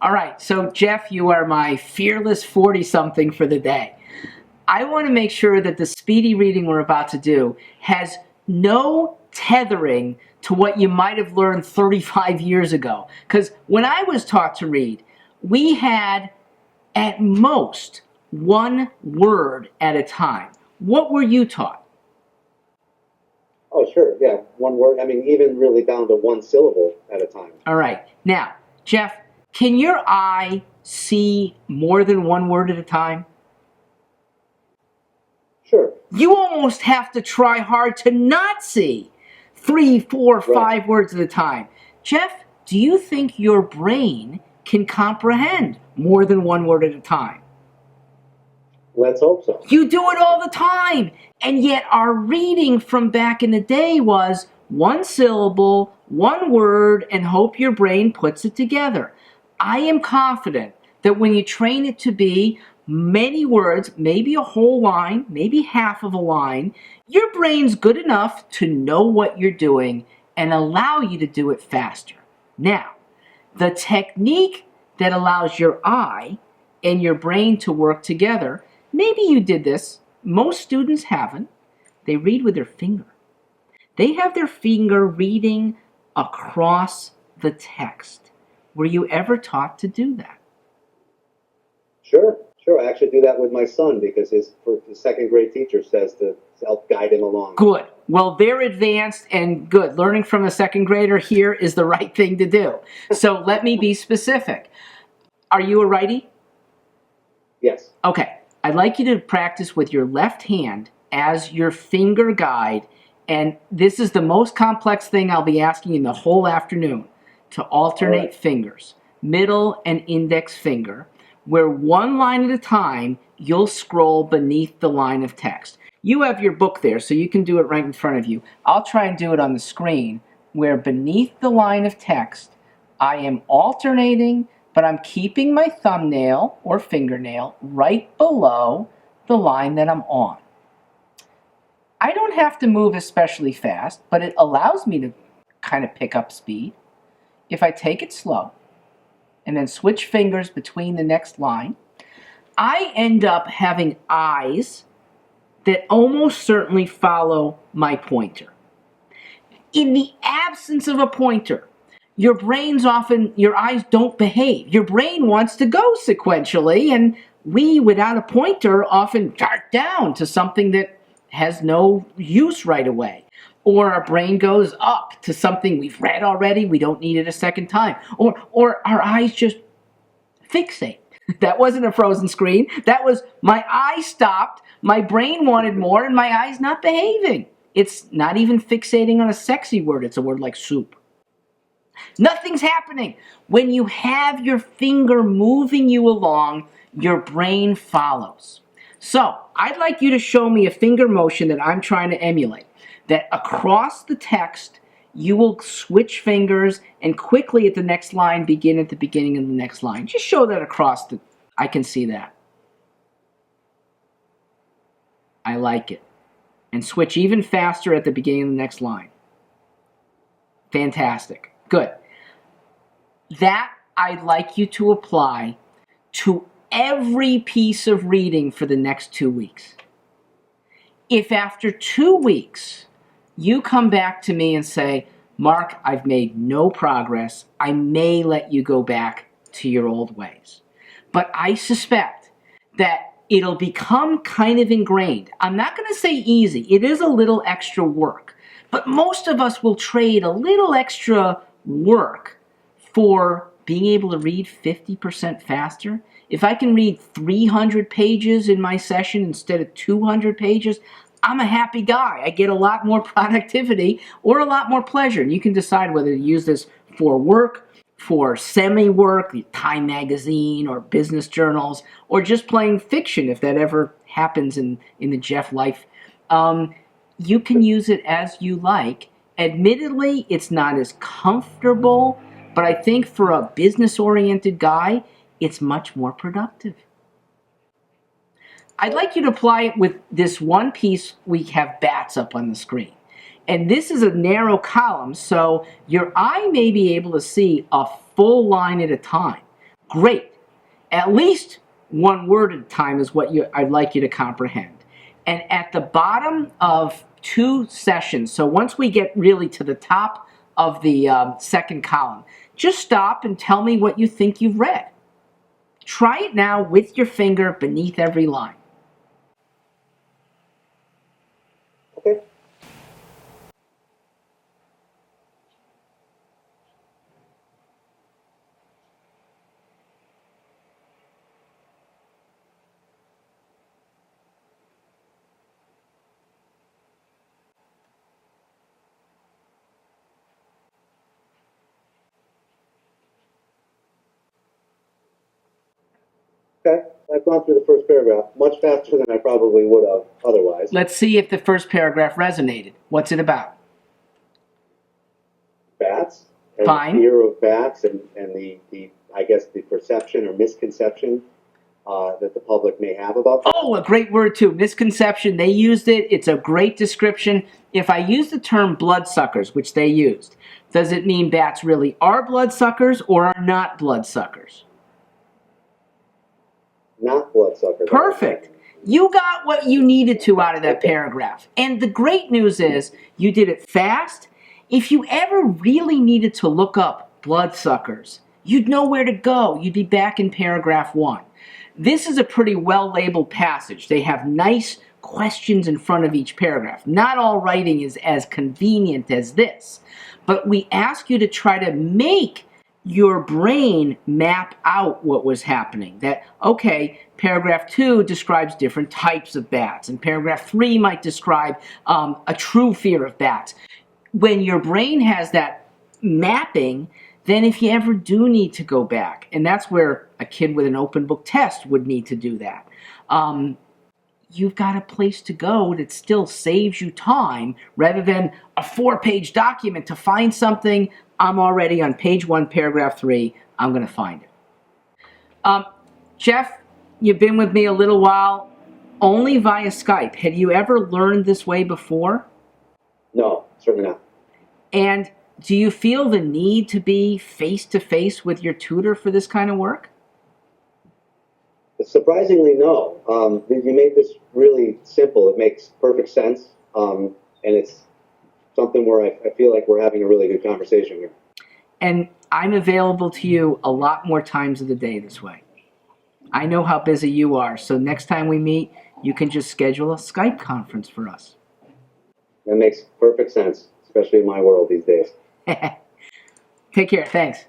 All right, so Jeff, you are my fearless 40-something for the day. I want to make sure that the speedy reading we're about to do has no tethering to what you might have learned 35 years ago. Because when I was taught to read, we had at most one word at a time. What were you taught? Oh, sure. Yeah. One word. I mean, even really down to one syllable at a time. All right. Now, Jeff, can your eye see more than one word at a time? Sure. You almost have to try hard to not see 3, 4, 5 words at a time. Jeff, do you think your brain can comprehend more than one word at a time? Let's hope so. You do it all the time. And yet our reading from back in the day was one syllable, one word, and hope your brain puts it together. I am confident that when you train it to be many words, maybe a whole line, maybe half of a line, your brain's good enough to know what you're doing and allow you to do it faster. Now, the technique that allows your eye and your brain to work together, maybe you did this. Most students haven't. They read with their finger. They have their finger reading across the text. Were you ever taught to do that? Sure. I actually do that with my son because his second grade teacher says to help guide him along. Good. Well, they're advanced and good. Learning from a second grader here is the right thing to do. So let me be specific. Are you a righty? Yes. Okay. I'd like you to practice with your left hand as your finger guide. And this is the most complex thing I'll be asking you the whole afternoon, to alternate fingers, middle and index finger, where one line at a time, you'll scroll beneath the line of text. You have your book there, so you can do it right in front of you. I'll try and do it on the screen, where beneath the line of text, I am alternating, but I'm keeping my thumbnail or fingernail right below the line that I'm on. I don't have to move especially fast, but it allows me to kind of pick up speed. If I take it slow, and then switch fingers between the next line, I end up having eyes that almost certainly follow my pointer. In the absence of a pointer, your eyes don't behave. Your brain wants to go sequentially, and we, without a pointer, often dart down to something that has no use right away. Or our brain goes up to something we've read already, we don't need it a second time. Or our eyes just fixate. That wasn't a frozen screen. That was my eye stopped, my brain wanted more, and my eye's not behaving. It's not even fixating on a sexy word. It's a word like soup. Nothing's happening. When you have your finger moving you along, your brain follows. So, I'd like you to show me a finger motion that I'm trying to emulate. That across the text, you will switch fingers and quickly at the next line begin at the beginning of the next line. Just show that across I can see that. I like it. And switch even faster at the beginning of the next line. Fantastic. Good. That I'd like you to apply to every piece of reading for the next 2 weeks. If after 2 weeks you come back to me and say, Mark, I've made no progress, I may let you go back to your old ways. But I suspect that it'll become kind of ingrained. I'm not going to say easy. It is a little extra work. But most of us will trade a little extra work for being able to read 50% faster. If I can read 300 pages in my session instead of 200 pages, I'm a happy guy. I get a lot more productivity or a lot more pleasure. And you can decide whether to use this for work, for semi-work, Time Magazine or business journals, or just playing fiction if that ever happens in the Jeff life. You can use it as you like. Admittedly, it's not as comfortable, but I think for a business-oriented guy, it's much more productive. I'd like you to apply it with this one piece. We have bats up on the screen. And this is a narrow column, so your eye may be able to see a full line at a time. Great. At least one word at a time is what I'd like you to comprehend. And at the bottom of 2 sessions, so once we get really to the top of the second column, just stop and tell me what you think you've read. Try it now with your finger beneath every line. Okay. Okay, I've gone through the first paragraph much faster than I probably would have otherwise. Let's see if the first paragraph resonated. What's it about? Bats and Fine. the fear of bats and the I guess the perception or misconception that the public may have about bats. Oh, a great word too. Misconception. They used it. It's a great description. If I use the term bloodsuckers, which they used, does it mean bats really are bloodsuckers or are not bloodsuckers? Not bloodsuckers. Perfect. You got what you needed to out of that paragraph. And the great news is you did it fast. If you ever really needed to look up bloodsuckers, you'd know where to go. You'd be back in paragraph 1. This is a pretty well-labeled passage. They have nice questions in front of each paragraph. Not all writing is as convenient as this, but we ask you to try to make your brain map out what was happening. That, okay, paragraph 2 describes different types of bats, and paragraph 3 might describe a true fear of bats. When your brain has that mapping, then if you ever do need to go back, and that's where a kid with an open book test would need to do that, you've got a place to go that still saves you time rather than a 4-page document to find something. I'm already on page 1, paragraph 3. I'm going to find it. Jeff, you've been with me a little while, only via Skype. Had you ever learned this way before? No, certainly not. And do you feel the need to be face-to-face with your tutor for this kind of work? Surprisingly, no. You made this really simple. It makes perfect sense, and it's something where I feel like we're having a really good conversation here. And I'm available to you a lot more times of the day this way. I know how busy you are, so next time we meet, you can just schedule a Skype conference for us. That makes perfect sense, especially in my world these days. Take care. Thanks.